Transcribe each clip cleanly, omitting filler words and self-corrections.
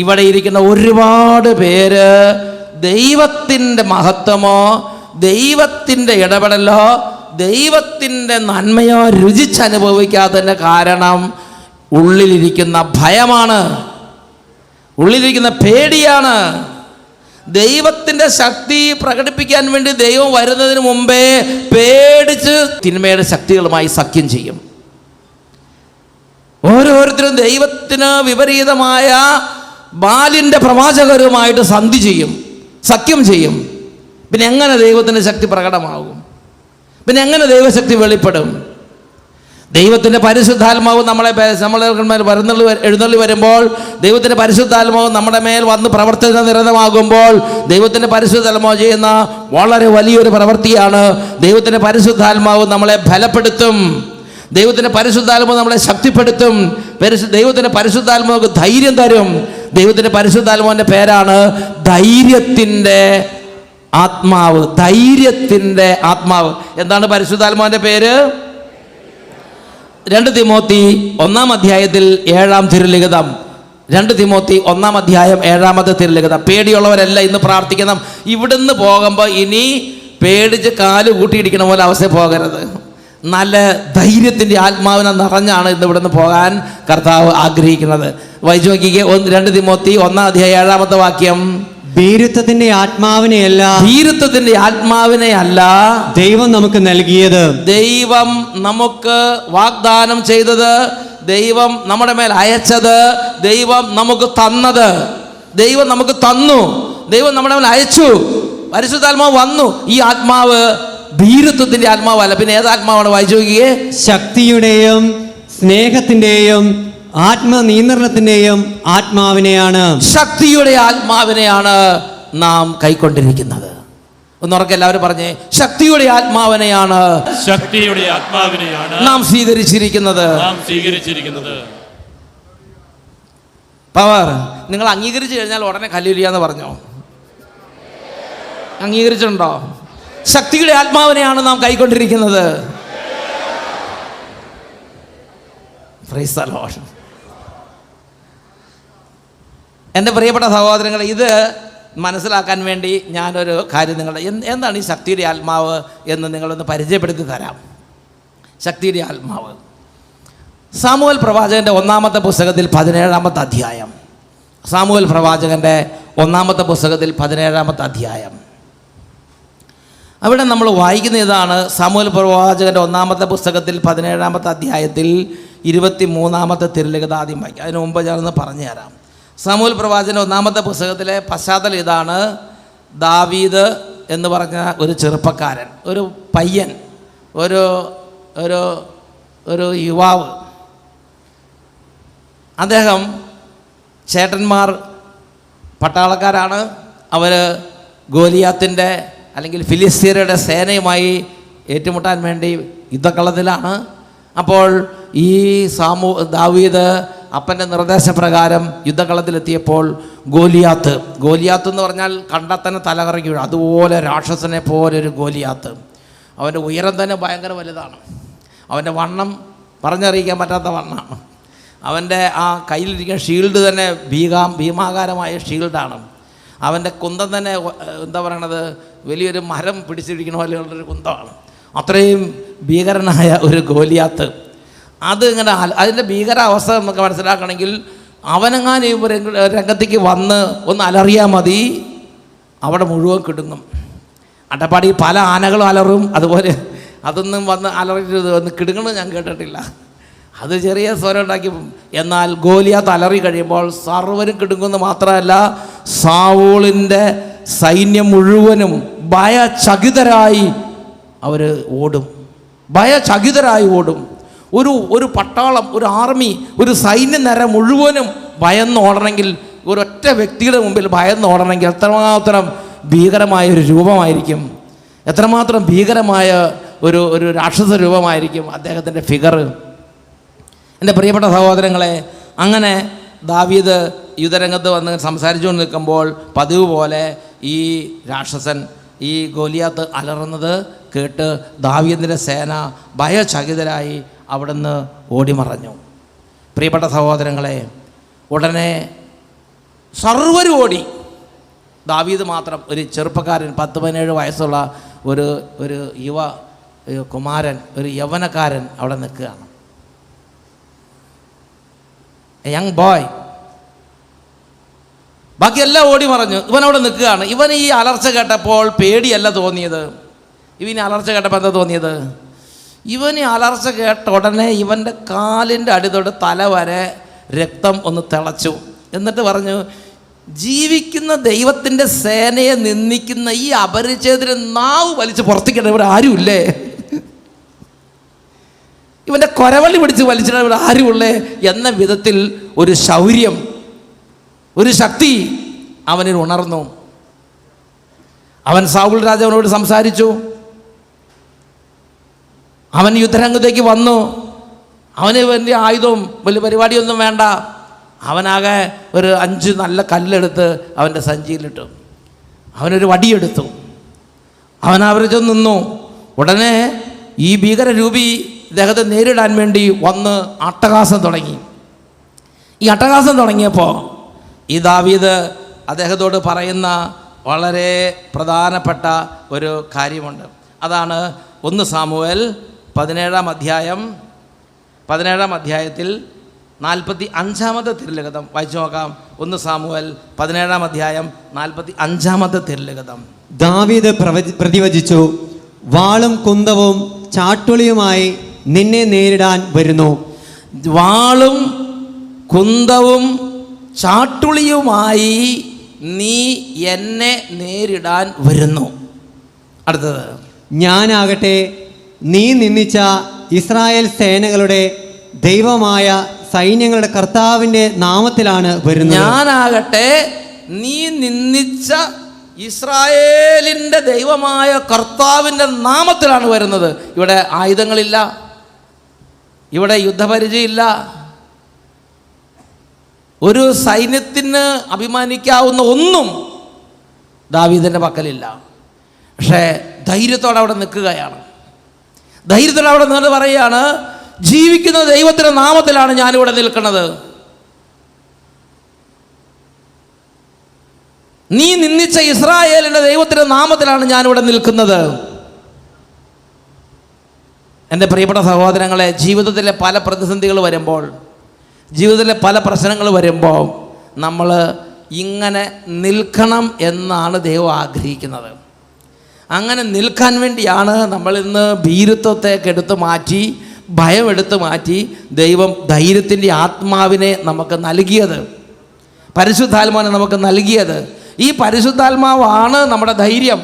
ഇവിടെ ഇരിക്കുന്ന ഒരുപാട് പേര് ദൈവത്തിൻ്റെ മഹത്വമോ ദൈവത്തിൻ്റെ ഇടപെടലോ ദൈവത്തിൻ്റെ നന്മയോ രുചിച്ചനുഭവിക്കാത്തതിൻ്റെ കാരണം ഉള്ളിലിരിക്കുന്ന ഭയമാണ്, ഉള്ളിലിരിക്കുന്ന പേടിയാണ്. ദൈവത്തിൻ്റെ ശക്തി പ്രകടിപ്പിക്കാൻ വേണ്ടി ദൈവം വരുന്നതിന് മുമ്പേ പേടിച്ച് തിന്മയുടെ ശക്തികളുമായി സഖ്യം ചെയ്യും. ഓരോരുത്തരും ദൈവത്തിന് വിപരീതമായ ബാലിൻ്റെ പ്രവാചകരുമായിട്ട് സന്ധി ചെയ്യും, സഖ്യം ചെയ്യും. പിന്നെ എങ്ങനെ ദൈവത്തിൻ്റെ ശക്തി പ്രകടമാകും? പിന്നെ എങ്ങനെ ദൈവശക്തി വെളിപ്പെടും? ദൈവത്തിൻ്റെ പരിശുദ്ധാത്മാവ് നമ്മളെ എഴുന്നള്ളി വരുമ്പോൾ, ദൈവത്തിൻ്റെ പരിശുദ്ധാത്മാവ് നമ്മുടെ മേൽ വന്ന് പ്രവർത്തന നിരതമാകുമ്പോൾ, ദൈവത്തിൻ്റെ പരിശുദ്ധാത്മാവ് ചെയ്യുന്ന വളരെ വലിയൊരു പ്രവൃത്തിയാണ്. ദൈവത്തിൻ്റെ പരിശുദ്ധാത്മാവ് നമ്മളെ ബലപ്പെടുത്തും, ദൈവത്തിൻ്റെ പരിശുദ്ധാത്മാവ് നമ്മളെ ശക്തിപ്പെടുത്തും, ദൈവത്തിൻ്റെ പരിശുദ്ധാത്മാവ് ധൈര്യം തരും. ദൈവത്തിൻ്റെ പരിശുദ്ധാത്മാവിൻ്റെ പേരാണ് ധൈര്യത്തിൻ്റെ ആത്മാവ്. ധൈര്യത്തിൻ്റെ ആത്മാവ്. എന്താണ് പരിശുദ്ധാത്മാവിൻ്റെ പേര്? 2 തിമോത്തി 1 അധ്യായത്തിൽ 7 തിരുലിഖിതം. 2 തിമോത്തി 1 അധ്യായം 7 തിരുലിഖിതം. പേടിയുള്ളവരല്ല ഇന്ന് പ്രാർത്ഥിക്കണം. ഇവിടുന്ന് പോകുമ്പോൾ ഇനി പേടിച്ച് കാല് കൂട്ടിയിടിക്കണ പോലെ അവസ്ഥ പോകരുത്. നല്ല ധൈര്യത്തിൻ്റെ ആത്മാവിനെ നിറഞ്ഞാണ് ഇന്ന് ഇവിടുന്ന് പോകാൻ കർത്താവ് ആഗ്രഹിക്കുന്നത്. വായിച്ചു നോക്കിക്കേ 2 തിമോത്തി 1 അധ്യായം 7 വാക്യം. ഭീരുത്വത്തിന്റെ ആത്മാവിനെയല്ല ദൈവം നമുക്ക് നൽകിയത്. ദൈവം നമുക്ക് വാഗ്ദാനം ചെയ്തത്, ദൈവം നമ്മുടെ മേൽ അയച്ചത്, ദൈവം നമുക്ക് തന്നത്. ദൈവം നമുക്ക് തന്നു, ദൈവം നമ്മുടെ മേൽ അയച്ചു, പരിശുദ്ധാത്മാവ് വന്നു. ഈ ആത്മാവ് ഭീരുത്വത്തിന്റെ ആത്മാവല്ല. പിന്നെ ഏത് ആത്മാവാണ്? വായിച്ചു നോക്കിയേ. ശക്തിയുടെയും സ്നേഹത്തിന്റെയും ആത്മനിയന്ത്രണത്തിന്റെയും ആത്മാവിനെയാണ്. ശക്തിയുടെ ആത്മാവിനെയാണ് നാം കൈക്കൊണ്ടിരിക്കുന്നത്. ഒന്നുറക്കെ എല്ലാവരും പറഞ്ഞേ, ശക്തിയുടെ ആത്മാവിനെയാണ്, ശക്തിയുടെ ആത്മാവിനെയാണ് നാം സ്വീകരിച്ചിരിക്കുന്നത്. പവർ നിങ്ങൾ അംഗീകരിച്ചു കഴിഞ്ഞാൽ ഉടനെ ഹല്ലേലൂയ പറഞ്ഞോ? അംഗീകരിച്ചിട്ടുണ്ടോ? ശക്തിയുടെ ആത്മാവിനെയാണ് നാം കൈക്കൊണ്ടിരിക്കുന്നത്. Praise the Lord. എൻ്റെ പ്രിയപ്പെട്ട സഹോദരങ്ങളെ, ഇത് മനസ്സിലാക്കാൻ വേണ്ടി ഞാനൊരു കാര്യം എന്താണ് ഈ ശക്തിയുടെ ആത്മാവ് എന്ന് നിങ്ങളൊന്ന് പരിചയപ്പെടുത്തി തരാം. ശക്തിയുടെ ആത്മാവ് സാമുവേൽ പ്രവാചകൻ്റെ 1 പുസ്തകത്തിൽ 17 അധ്യായം. സാമുവേൽ പ്രവാചകൻ്റെ 1 പുസ്തകത്തിൽ 17 അധ്യായം. അവിടെ നമ്മൾ വായിക്കുന്ന ഇതാണ്. സാമുവേൽ പ്രവാചകൻ്റെ 1 പുസ്തകത്തിൽ 17 അധ്യായത്തിൽ 23 തിരുലിഖിതം ആദ്യം വായിക്കാം. അതിന് മുമ്പ് ഞാനൊന്ന് പറഞ്ഞു തരാം. സാമുവേൽ പ്രവാചകൻ്റെ 1 പുസ്തകത്തിലെ പശ്ചാത്തലം ഇതാണ്. ദാവീദ് എന്ന് പറഞ്ഞ ഒരു ചെറുപ്പക്കാരൻ, ഒരു പയ്യൻ, ഒരു ഒരു ഒരു യുവാവ്. അദ്ദേഹം ചേട്ടന്മാർ പട്ടാളക്കാരാണ്. അവർ ഗോലിയാത്തിൻ്റെ അല്ലെങ്കിൽ ഫിലിസ്തീനയുടെ സേനയുമായി ഏറ്റുമുട്ടാൻ വേണ്ടി യുദ്ധക്കളത്തിലാണ്. അപ്പോൾ ഈ ദാവീദ് അപ്പൻ്റെ നിർദ്ദേശപ്രകാരം യുദ്ധക്കളത്തിലെത്തിയപ്പോൾ ഗോലിയാത്ത് എന്ന് പറഞ്ഞാൽ കണ്ടെത്തന്നെ തലകറങ്ങി വീഴും. അതുപോലെ രാക്ഷസനെ പോലെ ഒരു ഗോലിയാത്ത്. അവൻ്റെ ഉയരം തന്നെ ഭയങ്കര വലുതാണ്. അവൻ്റെ വണ്ണം പറഞ്ഞറിയിക്കാൻ പറ്റാത്ത വണ്ണമാണ്. അവൻ്റെ ആ കയ്യിലിരിക്കുന്ന ഷീൽഡ് തന്നെ ഭീമാകാരമായ ഷീൽഡാണ്. അവൻ്റെ കുന്തം തന്നെ എന്താ പറയണത്, വലിയൊരു മരം പിടിച്ചിരിക്കുന്ന പോലെയുള്ളൊരു കുന്തമാണ്. അത്രയും ഭീകരനായ ഒരു ഗോലിയാത്ത്. അത് ഇങ്ങനെ അതിൻ്റെ ഭീകരാവസ്ഥ എന്നൊക്കെ മനസ്സിലാക്കണമെങ്കിൽ അവനെങ്ങാനും രംഗത്തേക്ക് വന്ന് ഒന്ന് അലറിയാൽ മതി, അവിടെ മുഴുവൻ കിടുങ്ങും. അട്ടപ്പാടി പല ആനകളും അലറും, അതുപോലെ അതൊന്നും വന്ന് അലറിയിട്ട് ഒന്ന് കിടുങ്ങണമെന്ന് ഞാൻ കേട്ടിട്ടില്ല. അത് ചെറിയ സ്വരം ഉണ്ടാക്കി. എന്നാൽ ഗോലിയാത്ത് അലറി കഴിയുമ്പോൾ സർവരും കിടുങ്ങുമെന്ന് മാത്രമല്ല, സാവൂളിൻ്റെ സൈന്യം മുഴുവനും ഭയചകിതരായി അവർ ഓടും. ഭയചകിതരായി ഓടും. ഒരു പട്ടാളം, ഒരു ആർമി, ഒരു സൈന്യനിര മുഴുവനും ഭയന്ന് ഓടണമെങ്കിൽ, ഒരൊറ്റ വ്യക്തിയുടെ മുമ്പിൽ ഭയന്ന് ഓടണമെങ്കിൽ എത്രമാത്രം ഭീകരമായൊരു രൂപമായിരിക്കും, എത്രമാത്രം ഭീകരമായ ഒരു രാക്ഷസ രൂപമായിരിക്കും അദ്ദേഹത്തിൻ്റെ ഫിഗർ. എൻ്റെ പ്രിയപ്പെട്ട സഹോദരങ്ങളെ, അങ്ങനെ ദാവീദ് യുദ്ധരംഗത്ത് വന്ന് സംസാരിച്ചുകൊണ്ട് നിൽക്കുമ്പോൾ പതിവ് പോലെ ഈ രാക്ഷസൻ, ഈ ഗോലിയാത്ത് അലറുന്നത് കേട്ട് ദാവീദിൻ്റെ സേന ഭയചകിതരായി അവിടുന്ന് ഓടിമറഞ്ഞു. പ്രിയപ്പെട്ട സഹോദരങ്ങളെ, ഉടനെ സർവരും ഓടി. ദാവീദ് മാത്രം, ഒരു ചെറുപ്പക്കാരൻ, 10-17 വയസ്സുള്ള ഒരു യുവ കുമാരൻ, ഒരു യൗവനക്കാരൻ അവിടെ നിൽക്കുകയാണ്. Young boy. ബാക്കിയെല്ലാം ഓടി മറഞ്ഞു. ഇവനവിടെ നിൽക്കുകയാണ്. ഇവൻ ഈ അലർച്ച കേട്ടപ്പോൾ പേടിയല്ല തോന്നിയത്. ഇവന് അലർച്ച കേട്ടപ്പോൾ എന്താ തോന്നിയത്? ഇവന് അലർച്ച കേട്ട ഉടനെ ഇവൻ്റെ കാലിൻ്റെ അടിതൊട്ട് തല വരെ രക്തം ഒന്ന് തിളച്ചു. എന്നിട്ട് പറഞ്ഞു, ജീവിക്കുന്ന ദൈവത്തിൻ്റെ സേനയെ നിന്ദിക്കുന്ന ഈ അപരിചിതന് നാവ് വലിച്ച് പുറത്തേക്കിട ഇവിടെ ആരുമില്ലേ? ഇവൻ്റെ കൊരവള്ളി പിടിച്ച് വലിച്ചിട ഇവിടെ ആരുമില്ലേ എന്ന വിധത്തിൽ ഒരു ശൗര്യം, ഒരു ശക്തി അവനിൽ ഉണർന്നു. അവൻ സൗൽ രാജാവിനോട് സംസാരിച്ചു. അവൻ യുദ്ധരംഗത്തേക്ക് വന്നു. അവന് വലിയ ആയുധവും വലിയ പരിപാടിയൊന്നും വേണ്ട. അവനാകെ ഒരു 5 നല്ല കല്ലെടുത്ത് അവൻ്റെ സഞ്ചിയിലിട്ടു. അവനൊരു വടിയെടുത്തു. അവൻ അവരെ ചെന്ന് നിന്നു. ഉടനെ ഈ ഭീകരരൂപി ഇദ്ദേഹത്തെ നേരിടാൻ വേണ്ടി വന്ന് അട്ടഹാസം തുടങ്ങി. ഈ അട്ടഹാസം തുടങ്ങിയപ്പോൾ ഈ ദാവീദ് അദ്ദേഹത്തോട് പറയുന്ന വളരെ പ്രധാനപ്പെട്ട ഒരു കാര്യമുണ്ട്. അതാണ് 1 സാമുവേൽ 17-ാം അധ്യായത്തിൽ 45-ാമത്തെ തിരുലിഖിതം വായിച്ചു നോക്കാം. 1 സാമുവേൽ 17-ാം അധ്യായം 45-ാമത്തെ തിരുലിഖിതം. ദാവീദ് പ്രതിവചിച്ചു, വാളും കുന്തവും ചാട്ടുളിയുമായി നിന്നെ നേരിടാൻ വരുന്നു. വാളും കുന്തവും ചാട്ടുളിയുമായി നീ എന്നെ നേരിടാൻ വരുന്നു. അടുത്തത്, ഞാനാകട്ടെ നീ നിന്ദിച്ച ഇസ്രായേൽ സേനകളുടെ ദൈവമായ സൈന്യങ്ങളുടെ കർത്താവിൻ്റെ നാമത്തിലാണ് വരുന്നത്. ഞാനാകട്ടെ നീ നിന്ദിച്ച ഇസ്രായേലിൻ്റെ ദൈവമായ കർത്താവിൻ്റെ നാമത്തിലാണ് വരുന്നത്. ഇവിടെ ആയുധങ്ങളില്ല, ഇവിടെ യുദ്ധപരിചയമില്ല, ഒരു സൈന്യത്തിന് അഭിമാനിക്കാവുന്ന ഒന്നും ദാവീദിൻ്റെ പക്കലില്ല. പക്ഷേ ധൈര്യത്തോടെ അവിടെ നിൽക്കുകയാണ്. ധൈര്യത്തോടെ അവിടെ നിന്ന് പറയുകയാണ്, ജീവിക്കുന്ന ദൈവത്തിൻ്റെ നാമത്തിലാണ് ഞാനിവിടെ നിൽക്കുന്നത്. നീ നിന്ദിച്ച ഇസ്രായേലിൻ്റെ ദൈവത്തിൻ്റെ നാമത്തിലാണ് ഞാനിവിടെ നിൽക്കുന്നത്. എൻ്റെ പ്രിയപ്പെട്ട സഹോദരങ്ങളെ, ജീവിതത്തിലെ പല പ്രതിസന്ധികൾ വരുമ്പോൾ, ജീവിതത്തിലെ പല പ്രശ്നങ്ങൾ വരുമ്പോൾ നമ്മൾ ഇങ്ങനെ നിൽക്കണം എന്നാണ് ദൈവം ആഗ്രഹിക്കുന്നത്. അങ്ങനെ നിൽക്കാൻ വേണ്ടിയാണ് നമ്മൾ ഇന്ന് ഭീരുത്വത്തേക്ക് എടുത്തു മാറ്റി, ഭയം എടുത്തു മാറ്റി ദൈവം ധൈര്യത്തിൻ്റെ ആത്മാവിനെ നമുക്ക് നൽകിയത്, പരിശുദ്ധാത്മാവിനെ നമുക്ക് നൽകിയത്. ഈ പരിശുദ്ധാത്മാവാണ് നമ്മുടെ ധൈര്യം,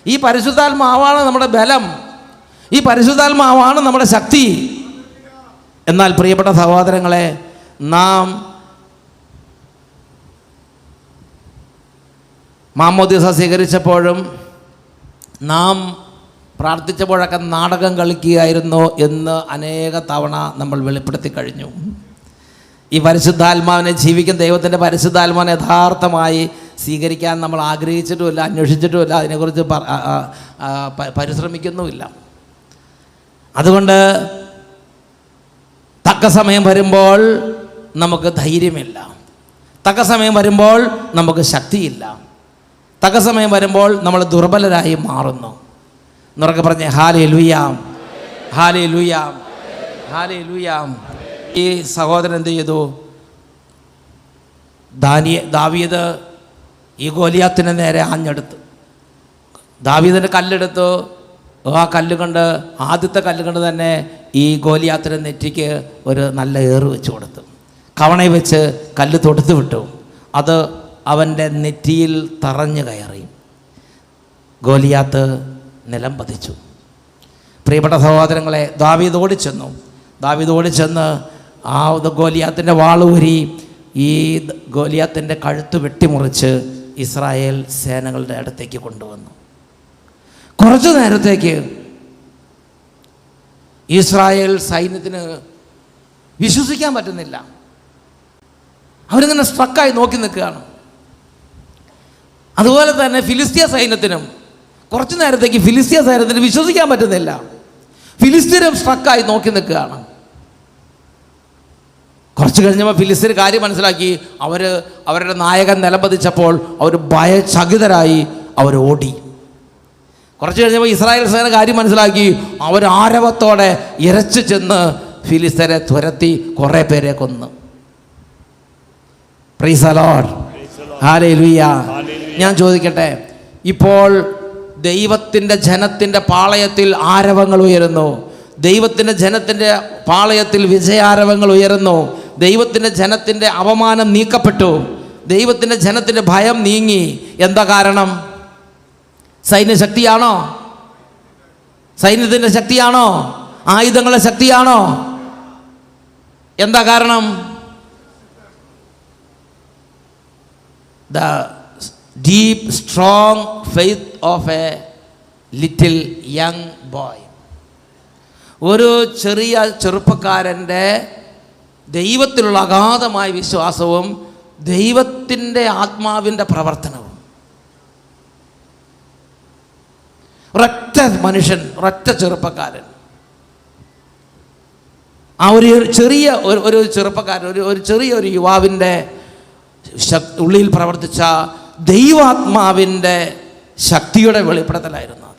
ഈ പരിശുദ്ധാത്മാവാണ് നമ്മുടെ ബലം, ഈ പരിശുദ്ധാത്മാവാണ് നമ്മുടെ ശക്തി. എന്നാൽ പ്രിയപ്പെട്ട സഹോദരങ്ങളെ, നാം മാമോദീസ സ്വീകരിച്ചപ്പോഴും നാം പ്രാർത്ഥിച്ചപ്പോഴൊക്കെ നാടകം കളിക്കുകയായിരുന്നു എന്ന് അനേക തവണ നമ്മൾ വെളിപ്പെടുത്തി കഴിഞ്ഞു. ഈ പരിശുദ്ധാത്മാവിനെ, ജീവിക്കുന്ന ദൈവത്തിൻ്റെ പരിശുദ്ധാത്മാവിനെ യഥാർത്ഥമായി സ്വീകരിക്കാൻ നമ്മൾ ആഗ്രഹിച്ചിട്ടുമില്ല, അന്വേഷിച്ചിട്ടുമില്ല, അതിനെക്കുറിച്ച് പരിശ്രമിക്കുന്നുമില്ല. അതുകൊണ്ട് തക്ക സമയം വരുമ്പോൾ നമുക്ക് ധൈര്യമില്ല, തക്ക സമയം വരുമ്പോൾ നമുക്ക് ശക്തിയില്ല, തക്ക സമയം വരുമ്പോൾ നമ്മൾ ദുർബലരായി മാറുന്നു. എന്നൊക്കെ പറഞ്ഞ് ഹല്ലേലൂയാ, ഹല്ലേലൂയാ, ഹല്ലേലൂയാ. ഈ സഹോദരൻ എന്ത് ചെയ്തു? ദാവീദ് ഈ ഗോലിയാത്തിൻ്റെ നേരെ ആഞ്ഞെടുത്ത്, ദാവീദിൻ്റെ കല്ലെടുത്തു. ആ കല്ല് കൊണ്ട്, ആദ്യത്തെ കല്ല് കൊണ്ട് തന്നെ ഈ ഗോലിയാത്തിൻ്റെ നെറ്റിക്ക് ഒരു നല്ല ഏറ് വെച്ച് കൊടുത്തു. കവണയിൽ വെച്ച് കല്ല് തൊടുത്ത് വിട്ടു. അത് അവൻ്റെ നെറ്റിയിൽ തറഞ്ഞു കയറി. ഗോലിയാത്ത് നിലം പതിച്ചു. പ്രിയപ്പെട്ട സഹോദരങ്ങളെ, ദാവീദ് ഓടിച്ചെന്ന് ആ ഗോലിയാത്തിൻ്റെ വാളൂരി ഈ ഗോലിയാത്തിൻ്റെ കഴുത്ത് വെട്ടിമുറിച്ച് ഇസ്രായേൽ സേനകളുടെ അടുത്തേക്ക് കൊണ്ടുവന്നു. കുറച്ചു നേരത്തേക്ക് ഇസ്രായേൽ സൈന്യത്തിന് വിശ്വസിക്കാൻ പറ്റുന്നില്ല. അവരിങ്ങനെ സ്ട്രക്കായി നോക്കി നിൽക്കുകയാണ്. അതുപോലെ തന്നെ ഫിലിസ്തീയ സൈന്യത്തിനും കുറച്ചു നേരത്തേക്ക് ഫിലിസ്തീയ സൈന്യത്തിന് വിശ്വസിക്കാൻ പറ്റുന്നില്ല. ഫിലിസ്തീനും സ്ട്രക്കായി നോക്കി നിൽക്കുകയാണ്. കുറച്ച് കഴിഞ്ഞപ്പോൾ ഫിലിസ്തീർ കാര്യം മനസ്സിലാക്കി. അവരുടെ നായകൻ നിലംപതിച്ചപ്പോൾ അവർ ഭയചകിതരായി അവർ ഓടി. കുറച്ച് കഴിഞ്ഞപ്പോൾ ഇസ്രായേൽ സേന കാര്യം മനസ്സിലാക്കി. അവർ ആരവത്തോടെ ഇരച്ചു ചെന്ന് ഫിലിസ്തീനെ തുരത്തി കുറേ പേരെ കൊന്നു. Praise the Lord, hallelujah. ഞാൻ ചോദിക്കട്ടെ, ഇപ്പോൾ ദൈവത്തിൻ്റെ ജനത്തിൻ്റെ പാളയത്തിൽ ആരവങ്ങൾ ഉയരുന്നു. ദൈവത്തിൻ്റെ ജനത്തിൻ്റെ പാളയത്തിൽ വിജയാരവങ്ങൾ ഉയരുന്നു. ദൈവത്തിൻ്റെ ജനത്തിൻ്റെ അപമാനം നീക്കപ്പെട്ടു. ദൈവത്തിൻ്റെ ജനത്തിൻ്റെ ഭയം നീങ്ങി. എന്താ കാരണം? സൈന്യശക്തിയാണോ? സൈന്യത്തിൻ്റെ ശക്തിയാണോ? ആയുധങ്ങളുടെ ശക്തിയാണോ? എന്താ കാരണം? The deep strong faith of a little young boy. ഒരു ചെറിയ ചെറുപ്പക്കാരൻ്റെ ദൈവത്തിലുള്ള അഗാധമായ വിശ്വാസവും ദൈവത്തിൻ്റെ ആത്മാവിൻ്റെ പ്രവർത്തനവും. ഒരൊറ്റ മനുഷ്യൻ, ഒരൊറ്റ ചെറുപ്പക്കാരൻ, ആ ഒരു ചെറിയ ഒരു ചെറുപ്പക്കാരൻ, ഒരു ചെറിയൊരു യുവാവിൻ്റെ ഉള്ളിൽ പ്രവർത്തിച്ച ദൈവാത്മാവിൻ്റെ ശക്തിയുടെ വെളിപ്പെടുത്തലായിരുന്നു.